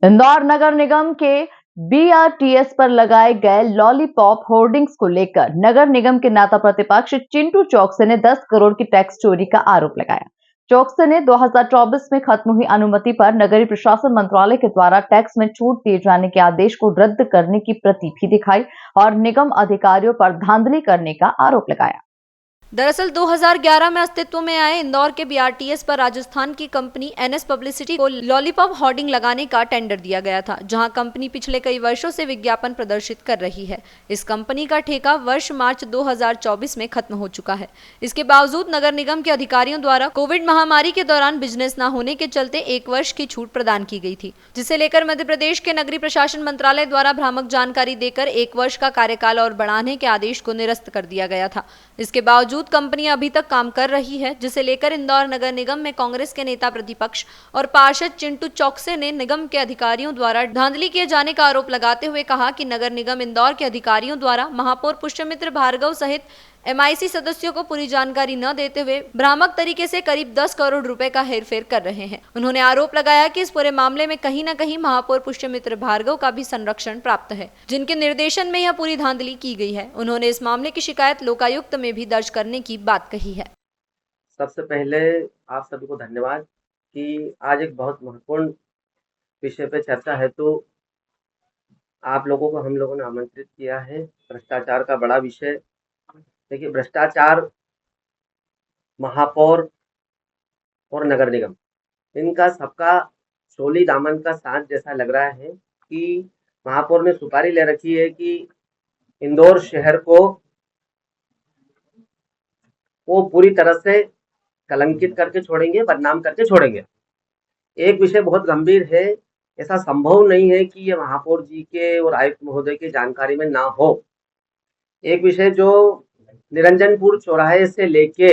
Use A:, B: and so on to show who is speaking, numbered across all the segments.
A: इंदौर नगर निगम के बीआरटीएस पर लगाए गए लॉलीपॉप होर्डिंग्स को लेकर नगर निगम के नेता प्रतिपक्ष चिंटू चौकसे ने 10 करोड़ की टैक्स चोरी का आरोप लगाया। चौकसे ने 2024 में खत्म हुई अनुमति पर नगरीय प्रशासन मंत्रालय के द्वारा टैक्स में छूट दिए जाने के आदेश को रद्द करने की प्रति भी दिखाई और निगम अधिकारियों पर धांधली करने का आरोप लगाया।
B: दरअसल 2011 में अस्तित्व में आए इंदौर के बीआरटीएस पर राजस्थान की कंपनी एनएस पब्लिसिटी को लॉलीपॉप होर्डिंग लगाने का टेंडर दिया गया था, जहां कंपनी पिछले कई वर्षों से विज्ञापन प्रदर्शित कर रही है। इस कंपनी का ठेका वर्ष मार्च 2024 में खत्म हो चुका है। इसके बावजूद नगर निगम के अधिकारियों द्वारा कोविड महामारी के दौरान बिजनेस न होने के चलते 1 वर्ष की छूट प्रदान की गई थी, जिसे लेकर मध्य प्रदेश के नगरीय प्रशासन मंत्रालय द्वारा भ्रामक जानकारी देकर 1 वर्ष का कार्यकाल और बढ़ाने के आदेश को निरस्त कर दिया गया था। इसके बावजूद कंपनी अभी तक काम कर रही है, जिसे लेकर इंदौर नगर निगम में कांग्रेस के नेता प्रतिपक्ष और पार्षद चिंटू चौकसे ने निगम के अधिकारियों द्वारा धांधली किए जाने का आरोप लगाते हुए कहा कि नगर निगम इंदौर के अधिकारियों द्वारा महापौर पुष्यमित्र भार्गव सहित एमआईसी सदस्यों को पूरी जानकारी न देते हुए भ्रामक तरीके से करीब 10 करोड़ रुपए का हेरफेर कर रहे हैं। उन्होंने आरोप लगाया कि इस पूरे मामले में कहीं न कहीं महापौर पुष्यमित्र भार्गव का भी संरक्षण प्राप्त है, जिनके निर्देशन में यह पूरी धांधली की गई है। उन्होंने इस मामले की शिकायत लोकायुक्त में भी दर्ज करने की बात कही है।
C: सबसे पहले आप सभी को धन्यवाद कि आज एक बहुत महत्वपूर्ण विषय पे चर्चा है, तो आप लोगों को हम लोगों ने आमंत्रित किया है। भ्रष्टाचार का बड़ा विषय। देखिए, भ्रष्टाचार, महापौर और नगर निगम, इनका सबका चोली दामन का साथ जैसा लग रहा है कि महापौर ने सुपारी ले रखी है कि इंदौर शहर को वो पूरी तरह से कलंकित करके छोड़ेंगे, बदनाम करके छोड़ेंगे। एक विषय बहुत गंभीर है। ऐसा संभव नहीं है कि ये महापौर जी के और आयुक्त महोदय की जानकारी में ना हो। एक विषय जो निरंजनपुर चौराहे से लेके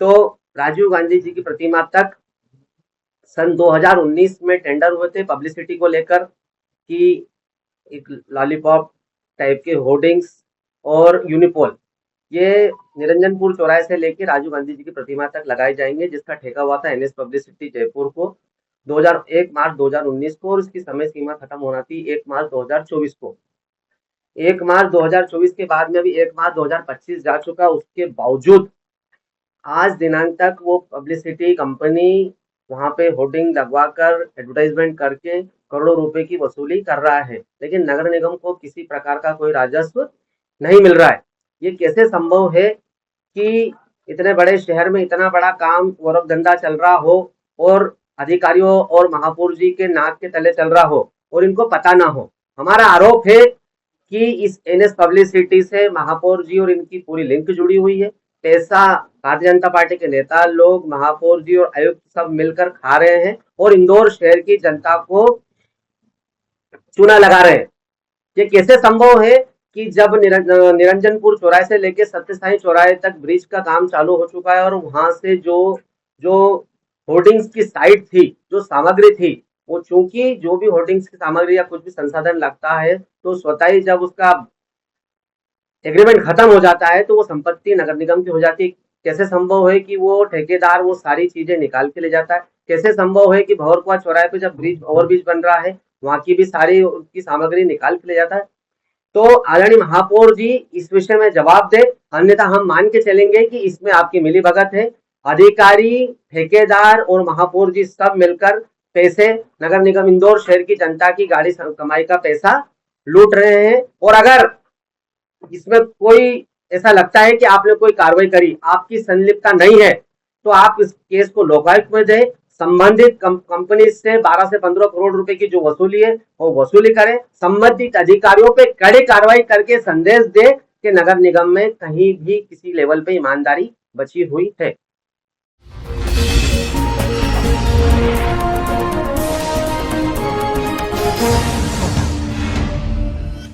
C: तो राजीव गांधी जी की प्रतिमा तक सन 2019 में टेंडर हुए थे पब्लिसिटी को लेकर कि एक लॉलीपॉप टाइप के होर्डिंग्स और यूनिपोल ये निरंजनपुर चौराहे से लेके राजीव गांधी जी की प्रतिमा तक लगाए जाएंगे, जिसका ठेका हुआ था एनएस पब्लिसिटी जयपुर को 1 मार्च 2019 को, और इसकी समय सीमा खत्म होना थी 1 मार्च 2024 को। 1 मार्च 2024 के बाद में अभी 1 मार्च 2025 जा चुका। उसके बावजूद आज दिनांक तक वो पब्लिसिटी कंपनी वहां पे होर्डिंग लगवाकर एडवर्टाइजमेंट करके करोड़ों रुपए की वसूली कर रहा है, लेकिन नगर निगम को किसी प्रकार का कोई राजस्व नहीं मिल रहा है। ये कैसे संभव है कि इतने बड़े शहर में इतना बड़ा काम गौरव धंधा चल रहा हो और अधिकारियों और महापौर जी के नाक के तले चल रहा हो और इनको पता ना हो। हमारा आरोप है कि इस एनएस पब्लिसिटी से महापौर जी और इनकी पूरी लिंक जुड़ी हुई है। पैसा भारतीय जनता पार्टी के नेता लोग, महापौर जी और आयुक्त सब मिलकर खा रहे हैं और इंदौर शहर की जनता को चूना लगा रहे हैं। ये कैसे संभव है कि जब निरंजनपुर चौराहे से लेकर सत्यसाई चौराहे तक ब्रिज का काम चालू हो चुका है और वहां से जो होर्डिंग्स की साइट थी, जो सामग्री थी, वो चूंकि जो भी होर्डिंग्स की सामग्री या कुछ भी संसाधन लगता है तो स्वतः ही जब उसका एग्रीमेंट खत्म हो जाता है तो वो संपत्ति नगर निगम की हो जाती है। कैसे संभव है कि वो ठेकेदार वो सारी चीजें निकाल के ले जाता है? कैसे संभव है कि भंवरकुआं चौराहे पे जब ओवरब्रिज बन रहा है वहां की भी सारी उसकी सामग्री निकाल के ले जाता है? तो आदरणीय महापौर जी इस विषय में जवाब दे, अन्यथा हम मान के चलेंगे कि इसमें आपकी मिलीभगत है। अधिकारी, ठेकेदार और महापौर जी सब मिलकर पैसे नगर निगम इंदौर शहर की जनता की गाड़ी कमाई का पैसा लूट रहे हैं। और अगर इसमें कोई ऐसा लगता है कि आपने कोई कार्रवाई करी, आपकी संलिप्तता नहीं है, तो आप इस केस को लोकायुक्त में दें। संबंधित कंपनी से 12 से 15 करोड़ रुपए की जो वसूली है वो वसूली करें। संबंधित अधिकारियों पे कड़ी कार्रवाई करके संदेश दे कि नगर निगम में कहीं भी किसी लेवल पे ईमानदारी बची हुई है।